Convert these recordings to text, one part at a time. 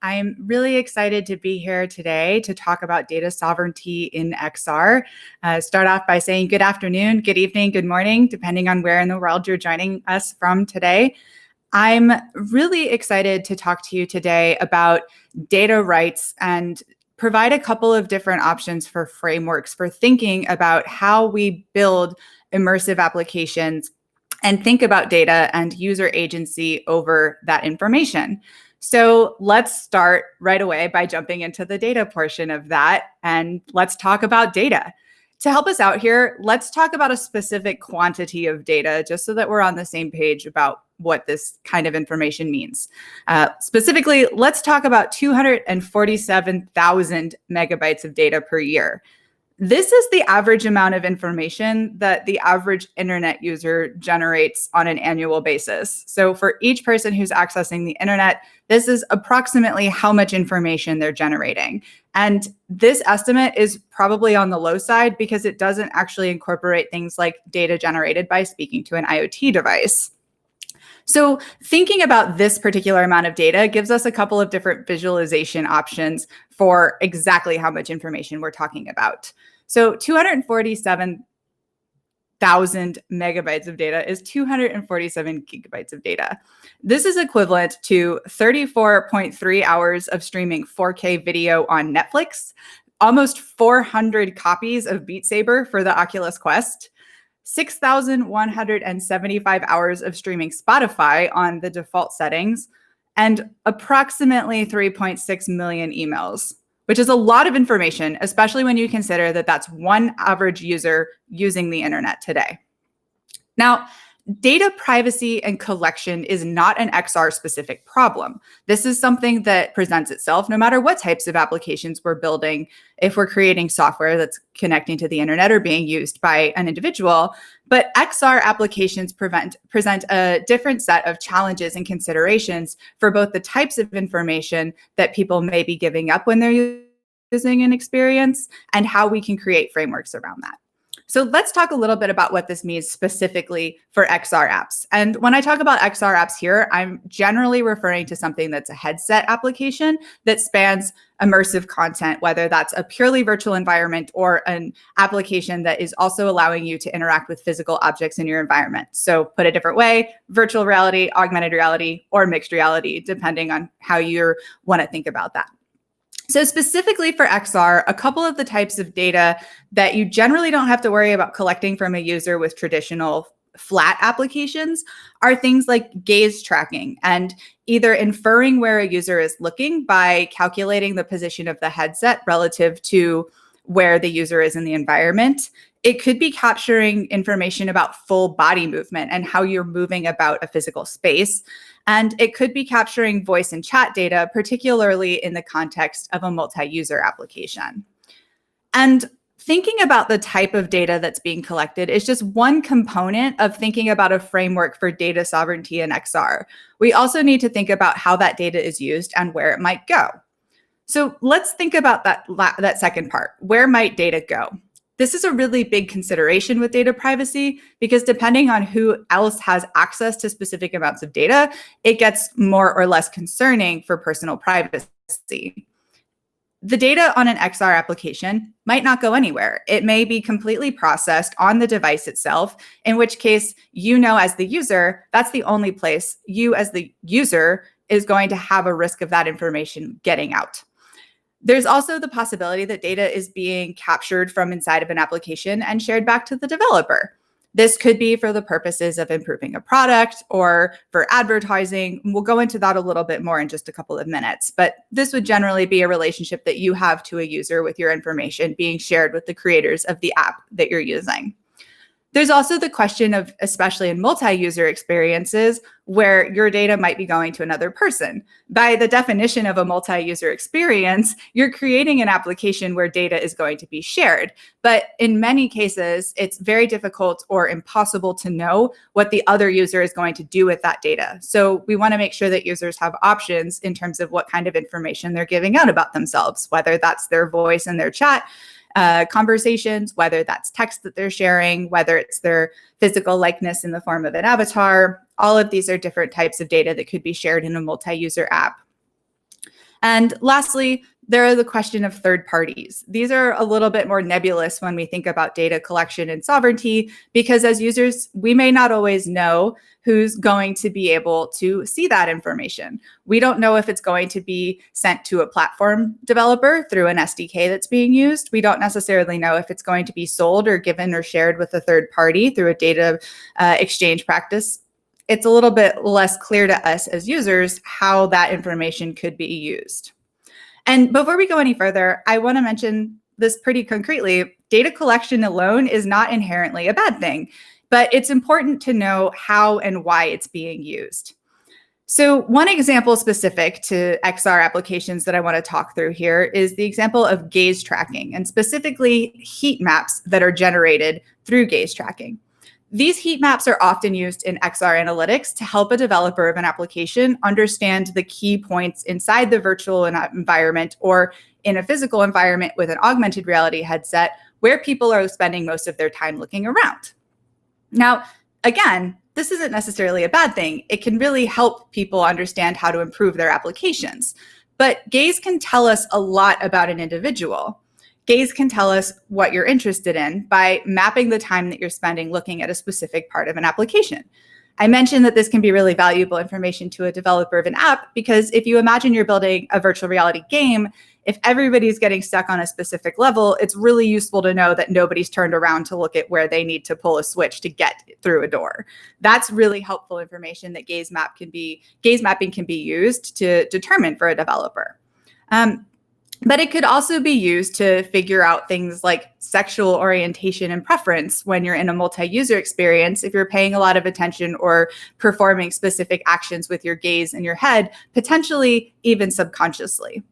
I'm really excited to be here today to talk about data sovereignty in XR. Start off by saying good afternoon, good evening, good morning, depending on where in the world you're joining us from today. I'm really excited to talk to you today about data rights and provide a couple of different options for frameworks for thinking about how we build immersive applications and think about data and user agency over that information. So let's start right away by jumping into the data portion of that, and let's talk about data. To help us out here, let's talk about a specific quantity of data, just so that we're on the same page about what this kind of information means. Specifically, let's talk about 247,000 megabytes of data per year. This is the average amount of information that the average internet user generates on an annual basis. So for each person who's accessing the internet, this is approximately how much information they're generating. And this estimate is probably on the low side because it doesn't actually incorporate things like data generated by speaking to an IoT device. So thinking about this particular amount of data gives us a couple of different visualization options for exactly how much information we're talking about. So 247,000 megabytes of data is 247 gigabytes of data. This is equivalent to 34.3 hours of streaming 4K video on Netflix, almost 400 copies of Beat Saber for the Oculus Quest, 6,175 hours of streaming Spotify on the default settings, and approximately 3.6 million emails, which is a lot of information, especially when you consider that that's one average user using the internet today. Now, data privacy and collection is not an XR-specific problem. This is something that presents itself no matter what types of applications we're building. If we're creating software that's connecting to the internet or being used by an individual, but XR applications present a different set of challenges and considerations for both the types of information that people may be giving up when they're using an experience and how we can create frameworks around that. So let's talk a little bit about what this means specifically for XR apps. And when I talk about XR apps here, I'm generally referring to something that's a headset application that spans immersive content, whether that's a purely virtual environment or an application that is also allowing you to interact with physical objects in your environment. So put a different way, virtual reality, augmented reality, or mixed reality, depending on how you want to think about that. So specifically for XR, a couple of the types of data that you generally don't have to worry about collecting from a user with traditional flat applications are things like gaze tracking and either inferring where a user is looking by calculating the position of the headset relative to where the user is in the environment. It could be capturing information about full body movement and how you're moving about a physical space. And it could be capturing voice and chat data, particularly in the context of a multi-user application. And thinking about the type of data that's being collected is just one component of thinking about a framework for data sovereignty in XR. We also need to think about how that data is used and where it might go. So let's think about that second part. Where might data go? This is a really big consideration with data privacy because depending on who else has access to specific amounts of data, it gets more or less concerning for personal privacy. The data on an XR application might not go anywhere. It may be completely processed on the device itself, in which case, you know, as the user, that's the only place you as the user is going to have a risk of that information getting out. There's also the possibility that data is being captured from inside of an application and shared back to the developer. This could be for the purposes of improving a product or for advertising. We'll go into that a little bit more in just a couple of minutes, but this would generally be a relationship that you have to a user with your information being shared with the creators of the app that you're using. There's also the question of, especially in multi-user experiences, where your data might be going to another person. By the definition of a multi-user experience, you're creating an application where data is going to be shared. But in many cases, it's very difficult or impossible to know what the other user is going to do with that data. So we want to make sure that users have options in terms of what kind of information they're giving out about themselves, whether that's their voice in their chat conversations, whether that's text that they're sharing, whether it's their physical likeness in the form of an avatar. All of these are different types of data that could be shared in a multi-user app. And lastly, there are the question of third parties. These are a little bit more nebulous when we think about data collection and sovereignty, because as users, we may not always know who's going to be able to see that information. We don't know if it's going to be sent to a platform developer through an SDK that's being used. We don't necessarily know if it's going to be sold or given or shared with a third party through a data exchange practice. It's a little bit less clear to us as users how that information could be used. And before we go any further, I want to mention this pretty concretely. Data collection alone is not inherently a bad thing, but it's important to know how and why it's being used. So one example specific to XR applications that I want to talk through here is the example of gaze tracking, and specifically heat maps that are generated through gaze tracking. These heat maps are often used in XR analytics to help a developer of an application understand the key points inside the virtual environment or in a physical environment with an augmented reality headset where people are spending most of their time looking around. Now, again, this isn't necessarily a bad thing. It can really help people understand how to improve their applications. But gaze can tell us a lot about an individual. Gaze can tell us what you're interested in by mapping the time that you're spending looking at a specific part of an application. I mentioned that this can be really valuable information to a developer of an app because if you imagine you're building a virtual reality game, if everybody's getting stuck on a specific level, it's really useful to know that nobody's turned around to look at where they need to pull a switch to get through a door. That's really helpful information that gaze mapping can be used to determine for a developer. But it could also be used to figure out things like sexual orientation and preference when you're in a multi-user experience, if you're paying a lot of attention or performing specific actions with your gaze and your head, potentially even subconsciously.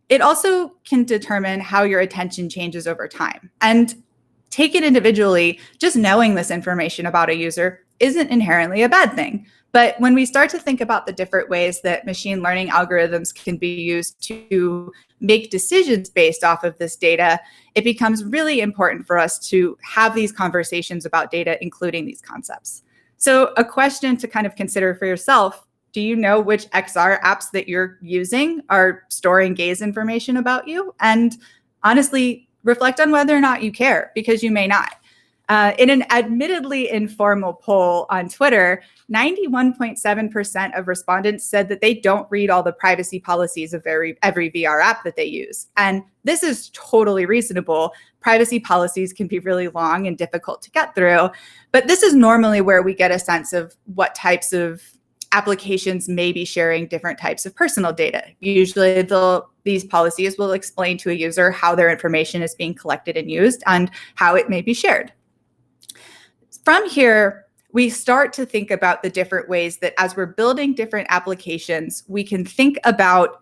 It also can determine how your attention changes over time. And taken individually, just knowing this information about a user isn't inherently a bad thing. But when we start to think about the different ways that machine learning algorithms can be used to make decisions based off of this data, it becomes really important for us to have these conversations about data, including these concepts. So a question to kind of consider for yourself: do you know which XR apps that you're using are storing gaze information about you? And honestly, reflect on whether or not you care, because you may not. In an admittedly informal poll on Twitter, 91.7% of respondents said that they don't read all the privacy policies of every VR app that they use. And this is totally reasonable. Privacy policies can be really long and difficult to get through, but this is normally where we get a sense of what types of applications may be sharing different types of personal data. Usually these policies will explain to a user how their information is being collected and used and how it may be shared. From here, we start to think about the different ways that as we're building different applications, we can think about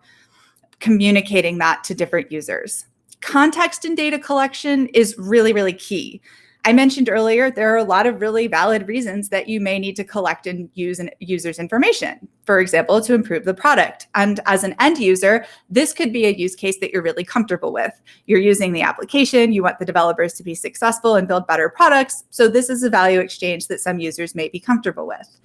communicating that to different users. Context in data collection is really, really key. I mentioned earlier, there are a lot of really valid reasons that you may need to collect and use a user's information, for example, to improve the product. And as an end user, this could be a use case that you're really comfortable with. You're using the application, you want the developers to be successful and build better products. So this is a value exchange that some users may be comfortable with.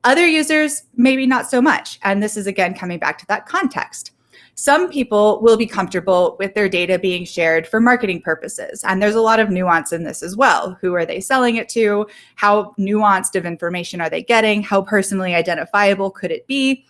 Other users, maybe not so much. And this is, again, coming back to that context. Some people will be comfortable with their data being shared for marketing purposes. And there's a lot of nuance in this as well. Who are they selling it to? How nuanced of information are they getting? How personally identifiable could it be?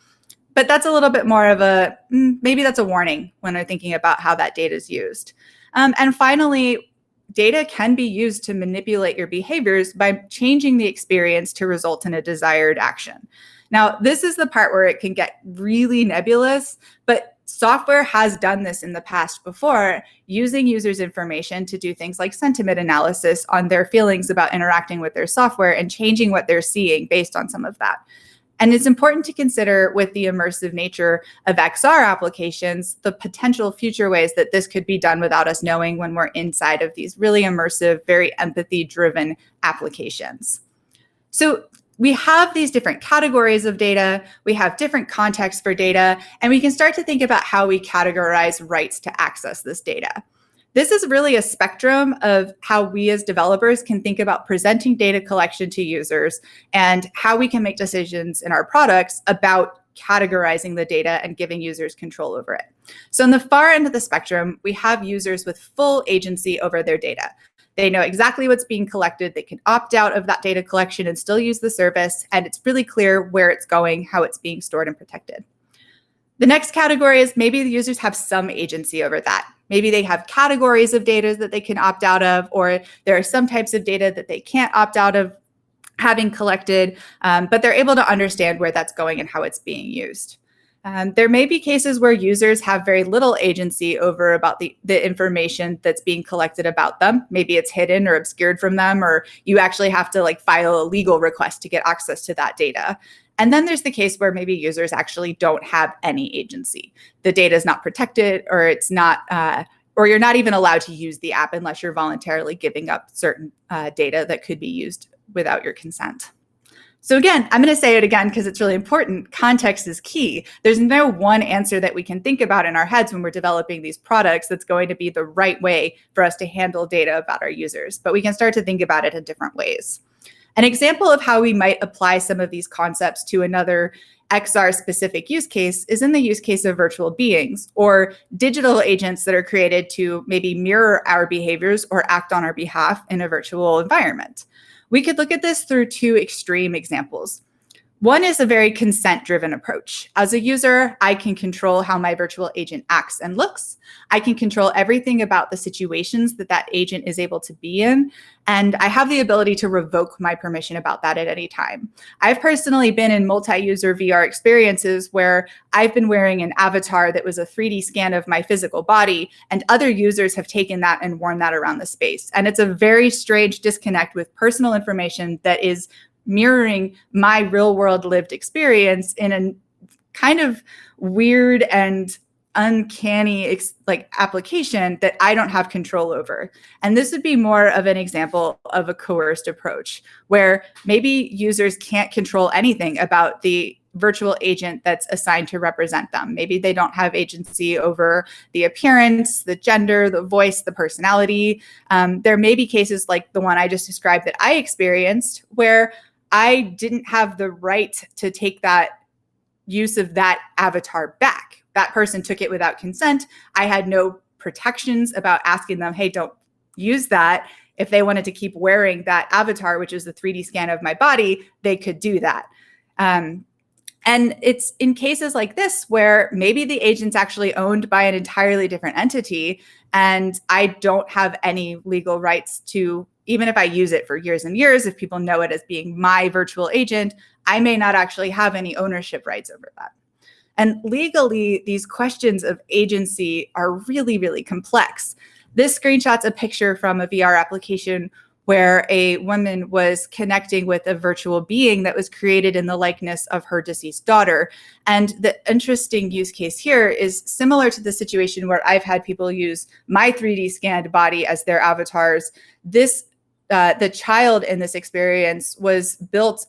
But that's a little bit more of a, maybe that's a warning when they're thinking about how that data is used. And finally, data can be used to manipulate your behaviors by changing the experience to result in a desired action. Now, this is the part where it can get really nebulous, but software has done this in the past before, using users' information to do things like sentiment analysis on their feelings about interacting with their software and changing what they're seeing based on some of that. And it's important to consider, with the immersive nature of XR applications, the potential future ways that this could be done without us knowing when we're inside of these really immersive, very empathy-driven applications. So we have these different categories of data, we have different contexts for data, and we can start to think about how we categorize rights to access this data. This is really a spectrum of how we as developers can think about presenting data collection to users and how we can make decisions in our products about categorizing the data and giving users control over it. So on the far end of the spectrum, we have users with full agency over their data. They know exactly what's being collected. They can opt out of that data collection and still use the service. And it's really clear where it's going, how it's being stored and protected. The next category is maybe the users have some agency over that. Maybe they have categories of data that they can opt out of, or there are some types of data that they can't opt out of having collected, but they're able to understand where that's going and how it's being used. There may be cases where users have very little agency over about the information that's being collected about them. Maybe it's hidden or obscured from them, or you actually have to like file a legal request to get access to that data. And then there's the case where maybe users actually don't have any agency. The data is not protected, or it's not, or you're not even allowed to use the app unless you're voluntarily giving up certain data that could be used without your consent. So again, I'm going to say it again because it's really important. Context is key. There's no one answer that we can think about in our heads when we're developing these products that's going to be the right way for us to handle data about our users, but we can start to think about it in different ways. An example of how we might apply some of these concepts to another XR-specific use case is in the use case of virtual beings, or digital agents that are created to maybe mirror our behaviors or act on our behalf in a virtual environment. We could look at this through two extreme examples. One is a very consent-driven approach. As a user, I can control how my virtual agent acts and looks. I can control everything about the situations that that agent is able to be in, and I have the ability to revoke my permission about that at any time. I've personally been in multi-user VR experiences where I've been wearing an avatar that was a 3D scan of my physical body, and other users have taken that and worn that around the space. And it's a very strange disconnect with personal information that is mirroring my real world lived experience in a kind of weird and uncanny application that I don't have control over. And this would be more of an example of a coerced approach where maybe users can't control anything about the virtual agent that's assigned to represent them. Maybe they don't have agency over the appearance, the gender, the voice, the personality. There may be cases like the one I just described that I experienced where I didn't have the right to take that use of that avatar back. That person took it without consent. I had no protections about asking them, hey, don't use that. If they wanted to keep wearing that avatar, which is the 3D scan of my body, they could do that. And it's in cases like this where maybe the agent's actually owned by an entirely different entity, and I don't have any legal rights to, even if I use it for years and years, if people know it as being my virtual agent, I may not actually have any ownership rights over that. And legally, these questions of agency are really, really complex. This screenshot's a picture from a VR application where a woman was connecting with a virtual being that was created in the likeness of her deceased daughter. And the interesting use case here is similar to the situation where I've had people use my 3D scanned body as their avatars. The child in this experience was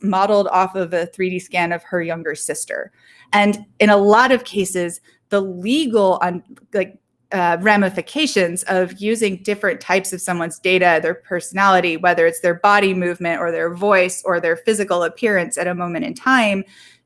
modeled off of a 3D scan of her younger sister. And in a lot of cases, the legal ramifications of using different types of someone's data, their personality, whether it's their body movement or their voice or their physical appearance at a moment in time,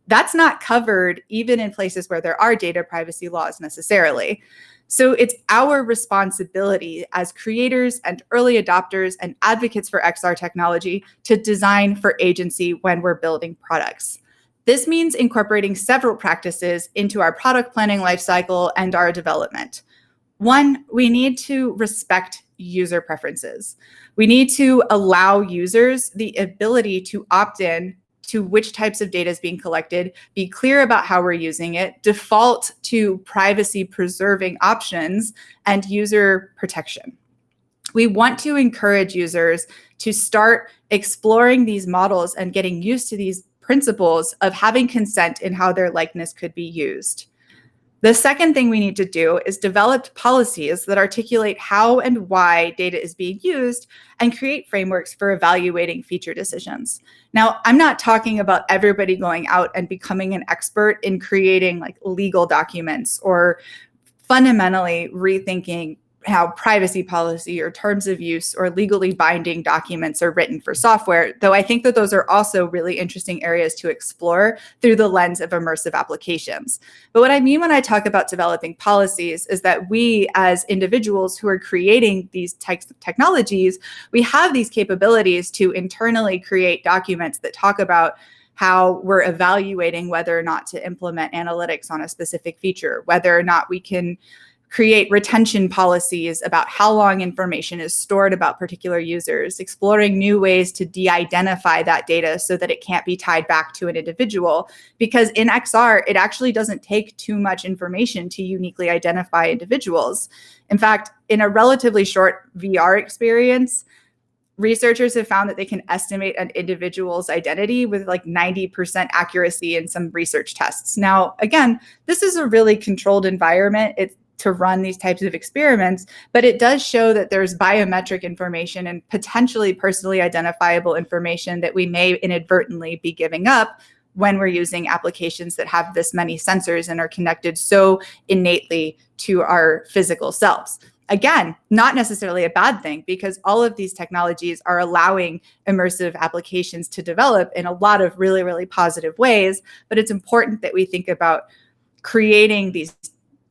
that's not covered even in places where there are data privacy laws necessarily. So it's our responsibility as creators and early adopters and advocates for XR technology to design for agency when we're building products. This means incorporating several practices into our product planning lifecycle and our development. One, we need to respect user preferences. We need to allow users the ability to opt in to which types of data is being collected, be clear about how we're using it, default to privacy preserving options, and user protection. We want to encourage users to start exploring these models and getting used to these principles of having consent in how their likeness could be used. The second thing we need to do is develop policies that articulate how and why data is being used and create frameworks for evaluating feature decisions. Now, I'm not talking about everybody going out and becoming an expert in creating legal documents or fundamentally rethinking how privacy policy or terms of use or legally binding documents are written for software, though I think that those are also really interesting areas to explore through the lens of immersive applications. But what I mean when I talk about developing policies is that we as individuals who are creating these types of technologies, we have these capabilities to internally create documents that talk about how we're evaluating whether or not to implement analytics on a specific feature, whether or not we can create retention policies about how long information is stored about particular users, exploring new ways to de-identify that data so that it can't be tied back to an individual. Because in XR, it actually doesn't take too much information to uniquely identify individuals. In fact, in a relatively short VR experience, researchers have found that they can estimate an individual's identity with like 90% accuracy in some research tests. Now, again, this is a really controlled environment. It's to run these types of experiments, but it does show that there's biometric information and potentially personally identifiable information that we may inadvertently be giving up when we're using applications that have this many sensors and are connected so innately to our physical selves. Again, not necessarily a bad thing, because all of these technologies are allowing immersive applications to develop in a lot of really, really positive ways. But it's important that we think about creating these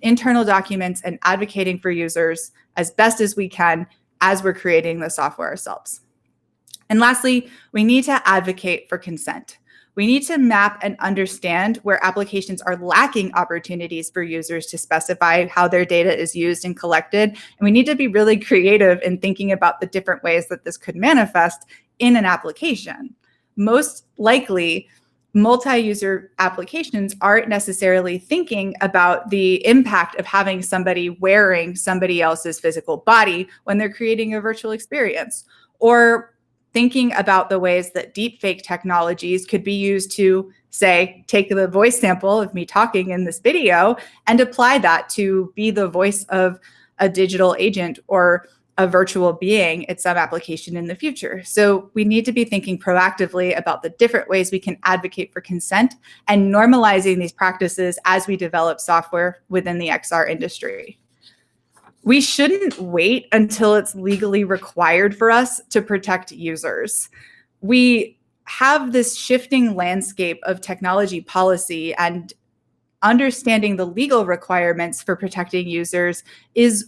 internal documents and advocating for users as best as we can as we're creating the software ourselves. And lastly, we need to advocate for consent. We need to map and understand where applications are lacking opportunities for users to specify how their data is used and collected. And we need to be really creative in thinking about the different ways that this could manifest in an application. Most likely, multi-user applications aren't necessarily thinking about the impact of having somebody wearing somebody else's physical body when they're creating a virtual experience, or thinking about the ways that deepfake technologies could be used to, say, take the voice sample of me talking in this video and apply that to be the voice of a digital agent or a virtual being at some application in the future. So we need to be thinking proactively about the different ways we can advocate for consent and normalizing these practices as we develop software within the XR industry. We shouldn't wait until it's legally required for us to protect users. We have this shifting landscape of technology policy, and understanding the legal requirements for protecting users is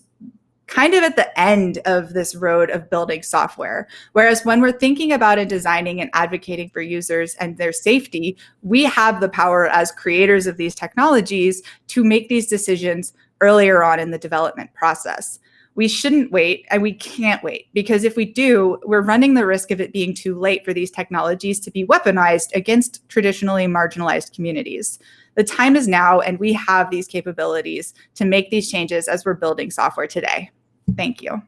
kind of at the end of this road of building software. Whereas when we're thinking about and designing and advocating for users and their safety, we have the power as creators of these technologies to make these decisions earlier on in the development process. We shouldn't wait, and we can't wait, because if we do, we're running the risk of it being too late for these technologies to be weaponized against traditionally marginalized communities. The time is now, and we have these capabilities to make these changes as we're building software today. Thank you.